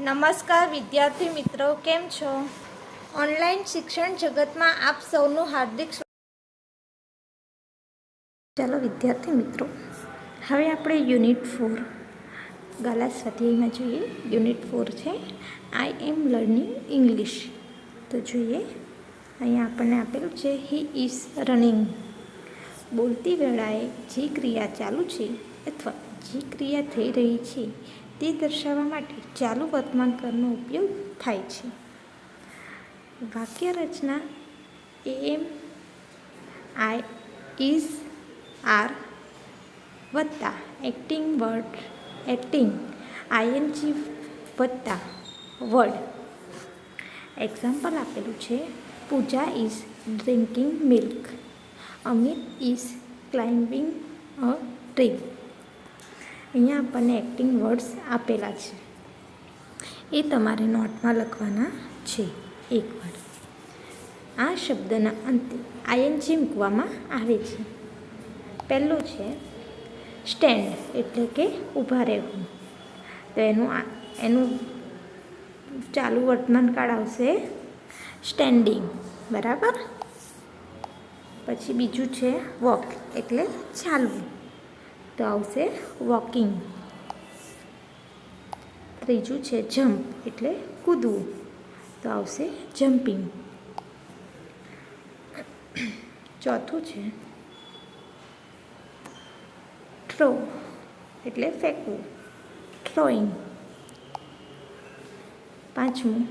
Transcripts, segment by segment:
નમસ્કાર વિદ્યાર્થી મિત્રો, કેમ છો? ઓનલાઈન શિક્ષણ જગતમાં આપ સૌનું હાર્દિક ચાલો વિદ્યાર્થી મિત્રો, હવે આપણે યુનિટ 4 ગાલા સ્વાધ્યાયમાં જોઈએ. યુનિટ 4 છે આઈ એમ લર્નિંગ ઇંગ્લિશ. તો જોઈએ, અહીંયા આપણને આપેલું છે હી ઇઝ રનિંગ. બોલતી વેળાએ જે ક્રિયા ચાલુ છે અથવા જે ક્રિયા થઈ રહી છે તે દર્શાવવા માટે ચાલુ વર્તમાન કાળનો ઉપયોગ થાય છે. વાક્ય રચના એમ, આઈ, ઇઝ, આર વત્તા એક્ટિંગ વર્ડ એક્ટિંગ આઈએનજી વત્તા વર્ડ. એક્ઝામ્પલ આપેલું છે Puja is drinking milk, Amit is climbing a tree. અહીંયા આપણને એક્ટિંગ વર્ડ્સ આપેલા છે, એ તમારે નોટમાં લખવાના છે. એક વર્ડ આ શબ્દના અંતે આઈએનજી મૂકવામાં આવે છે. પહેલું છે સ્ટેન્ડ, એટલે કે ઊભા રહેવું. તો એનું ચાલુ વર્તમાન કાળ આવશે સ્ટેન્ડિંગ, બરાબર. પછી બીજું છે વોક, એટલે ચાલવું, તો આવશે વોકિંગ. ત્રીજું છે જમ્પ, એટલે કૂદવું, તો આવશે જમ્પિંગ. ચોથું છે થ્રો, એટલે ફેંકવું, થ્રોઈંગ. પાંચમું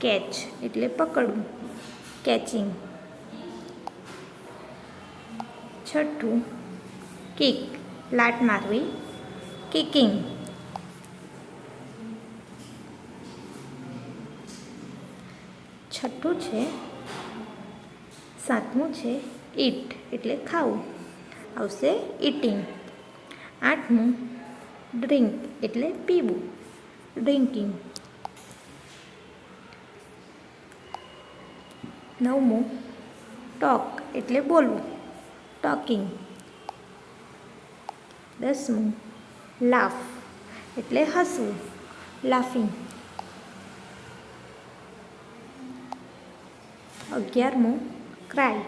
કેચ, એટલે પકડવું, કેચિંગ. છઠ્ઠું કિક, લાત મારવી, કિકિંગ. સાતમું છે ઈટ, એટલે ખાવું, આવશે ઈટિંગ. આઠમું ડ્રિંક, એટલે પીવું, ડ્રિંકિંગ. નવમું ટોક, એટલે બોલવું, ટોકિંગ. 10મું લાફ, એટલે હસવું, લાફિંગ. 11મું ક્રાય,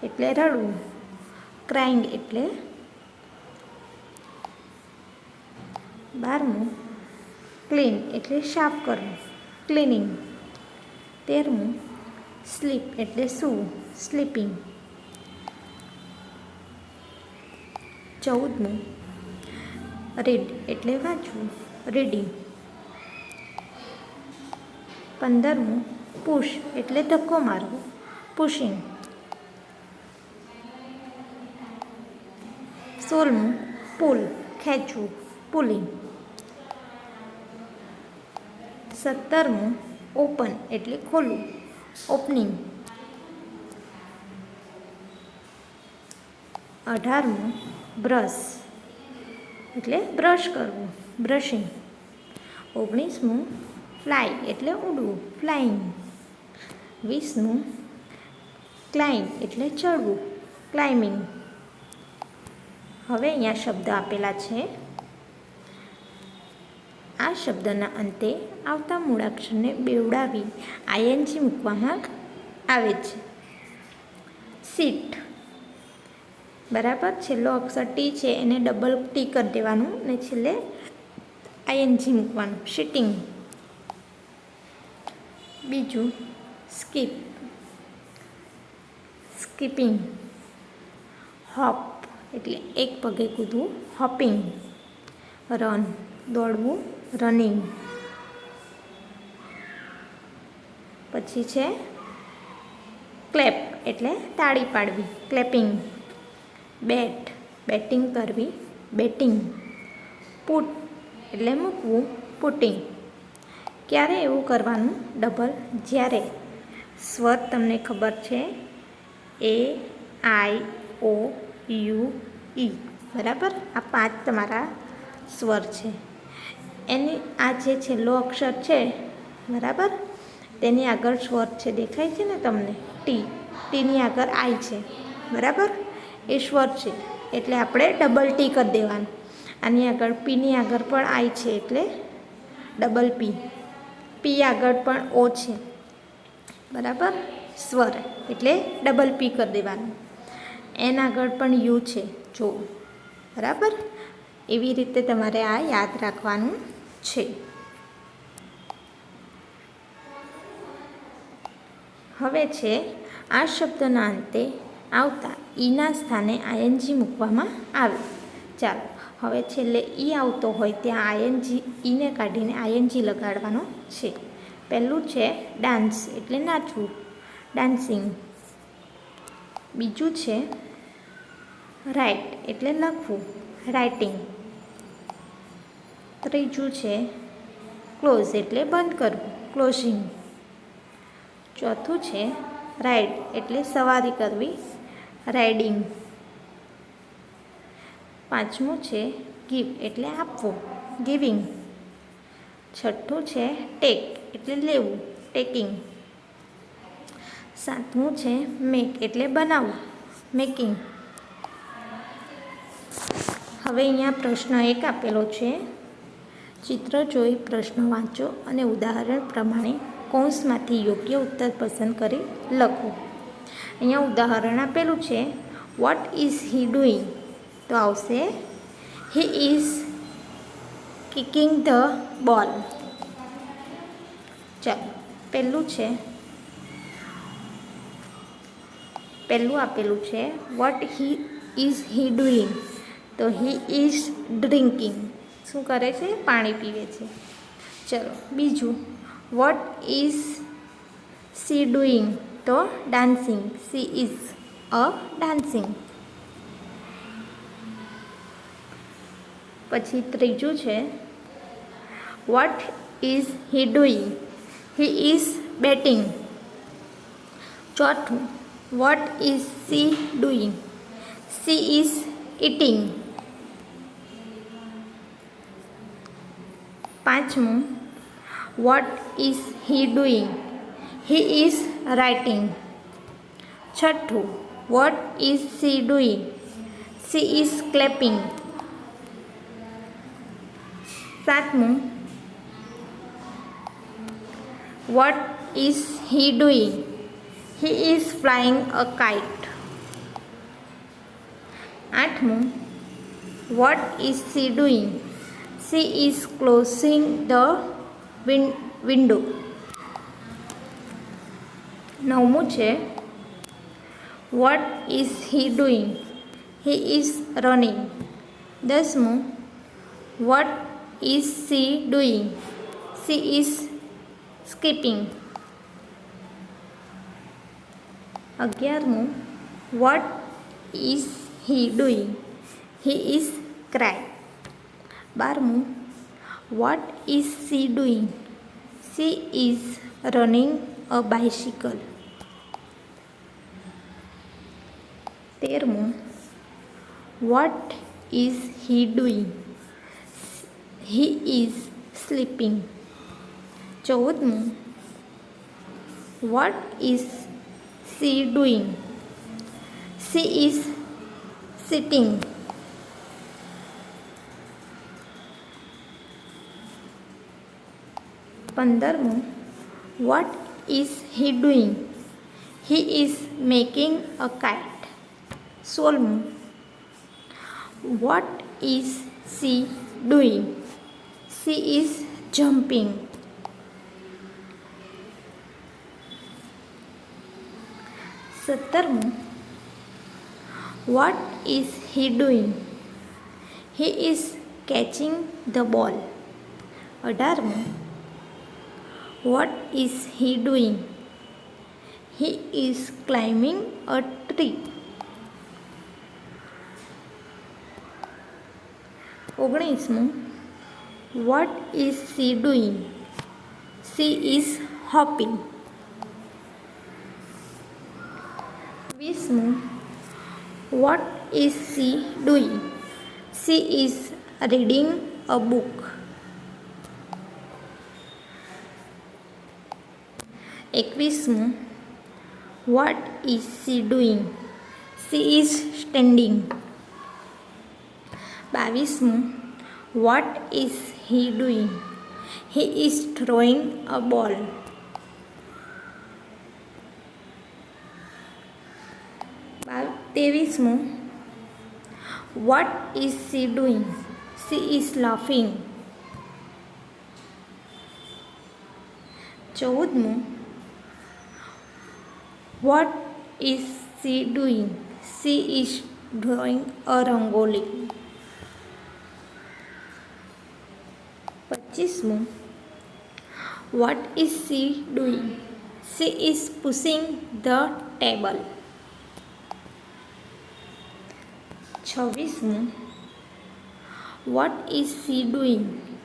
એટલે રડવું, ક્રાઇંગ. એટલે 12મું ક્લીન, એટલે સાફ કરવું, ક્લીનિંગ. 13મું સ્લીપ, એટલે સૂવું, સ્લીપિંગ. 14મું રીડ, એટલે વાંચવું, રીડિંગ. 15મું પુશ, એટલે ધક્કો મારવો, પુશિંગ. 16મું પુલ, ખેંચવું, પુલિંગ. 17મું ઓપન, એટલે ખોલવું, ઓપનિંગ. 18મું બ્રશ, એટલે બ્રશ કરવું, બ્રશિંગ. 19મું ફ્લાય, એટલે ઉડવું, ફ્લાઇંગ. 20મું ક્લાઇમ્બ, એટલે ચડવું, ક્લાઇમ્બિંગ. હવે અહીંયા શબ્દ આપેલા છે. આ શબ્દના અંતે આવતા મૂળાક્ષરને બેવડાવી આઈએનજી મૂકવામાં આવે છે. સીટ, બરાબર. છેલ્લો અક્ષર ટી છે, એને ડબલ ટી કરી દેવાનું ને છેલ્લે આઈએનજી મૂકવાનું, સિટિંગ. બીજું સ્કીપ, સ્કીપિંગ. હોપ, એટલે એક પગે કૂદવું, હોપિંગ. રન, દોડવું, રનિંગ. પછી છે ક્લેપ, એટલે તાળી પાડવી, ક્લેપિંગ. બેટ, બેટિંગ કરવી, બેટિંગ. પુટ, એટલે મૂકવું, પુટિંગ. ક્યારે એવું કરવાનું ડબલ? જ્યારે સ્વર તમને ખબર છે એ, આઈ, ઓ, યુ, ઈ, બરાબર. આ 5 તમારા સ્વર છે. એની આ જે છેલ્લો અક્ષર છે, બરાબર, તેની આગળ સ્વર છે, દેખાય છે ને તમને? ટી. ટીની આગળ આઈ છે, બરાબર, એ સ્વર છે, એટલે આપણે ડબલ ટી કરી દેવાનું. આની આગળ પીની આગળ પણ આઈ છે, એટલે ડબલ પી, પી આગળ પણ ઓ છે, બરાબર, સ્વર એટલે ડબલ પી કરી દેવાનું. એન આગળ પણ યુ છે, જો, બરાબર. એવી રીતે તમારે આ યાદ રાખવાનું છે. હવે છે આ શબ્દના અંતે આવતા ઈના સ્થાને આઈએનજી મૂકવામાં આવે. ચાલો, હવે છેલ્લે ઈ આવતો હોય ત્યાં આઈએનજી, ઈને કાઢીને આઈએનજી લગાડવાનો છે. પહેલું છે ડાન્સ એટલે નાચવું, ડાન્સિંગ. બીજું છે રાઇટ એટલે લખવું, રાઇટિંગ. ત્રીજું છે ક્લોઝ એટલે બંધ કરવું, ક્લોઝિંગ. ચોથું છે રાઇડ એટલે સવારી કરવી, રાઇડિંગ. પાંચમું છે ગીવ એટલે આપવું, ગિવિંગ. છઠ્ઠું છે ટેક એટલે લેવું, ટેકિંગ. સાતમું છે મેક એટલે બનાવવું, મેકિંગ. હવે અહીંયા પ્રશ્ન 1 આપેલો છે. ચિત્ર જોઈ પ્રશ્ન વાંચો અને ઉદાહરણ પ્રમાણે કૌંસમાંથી યોગ્ય ઉત્તર પસંદ કરી લખો. અહીંયા ઉદાહરણ આપેલું છે, વોટ ઇઝ હી ડુઈંગ? તો આવશે હી ઇઝ કિકિંગ ધ બોલ. ચાલો, પહેલું આપેલું છે વોટ ઇઝ હી ડુઈંગ? તો હી ઇઝ ડ્રિંકિંગ. શું કરે છે? પાણી પીવે છે. ચલો, બીજું વોટ ઇઝ સી ડુઈંગ? તો dancing, she is a dancing. પછી ત્રીજું છે what is he doing? He is batting. ચોથું what is she doing? She is eating. પાંચમું what is he doing? He is writing. છઠ્ઠું what is she doing? She is clapping. સાતમું what is he doing? He is flying a kite. આઠમું what is she doing? She is closing the window. નવમું છે what is he doing? He is running. દસમું what is she doing? She is skipping. 11મું what is he doing? He is crying. 12મું what is she doing? She is running a bicycle. 13મું what is he doing? He is sleeping. 14મું what is she doing? She is sitting. 15મું what is he doing? He is making a kite. 16મું what is she doing? She is jumping. 17મું what is he doing? He is catching the ball. 18મું what is he doing? He is climbing a tree. 19મું what is she doing? She is hopping. 20મું what is she doing? She is reading a book. 21મું what is she doing? She is standing. 22મું what is he doing? He is throwing a ball. 23. What is she doing? She is laughing. 14. What is she doing? She is drawing a rangoli. 25. What is she doing? She is pushing the table. 26. What is she doing?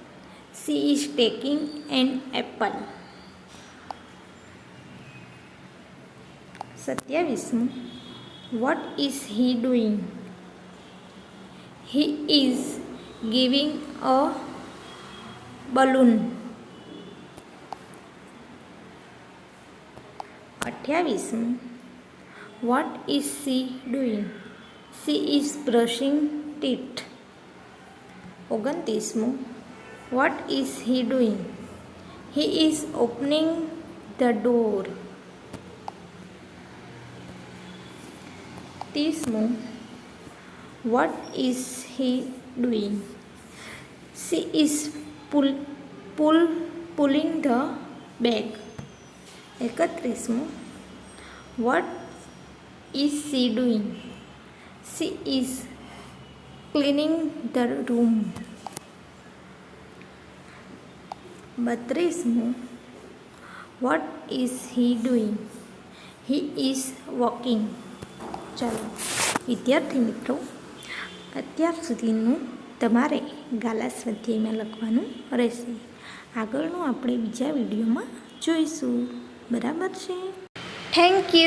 She is taking an apple. 27. What is he doing? He is giving a balloon. 28. What is she doing? She is brushing teeth. 29. What is he doing? He is opening the door. 30. What is he doing? She is pulling the bag. 31. What is she doing? She is cleaning the room. 32. What is he doing? He is walking. ચાલો વિદ્યાર્થી મિત્રો, અત્યાર સુધીનું તમારે ગાલા સ્વાધ્યાયમાં લખવાનું રહેશે. આગળનું આપણે બીજા વિડીયોમાં જોઈશું. બરાબર છે? Thank you.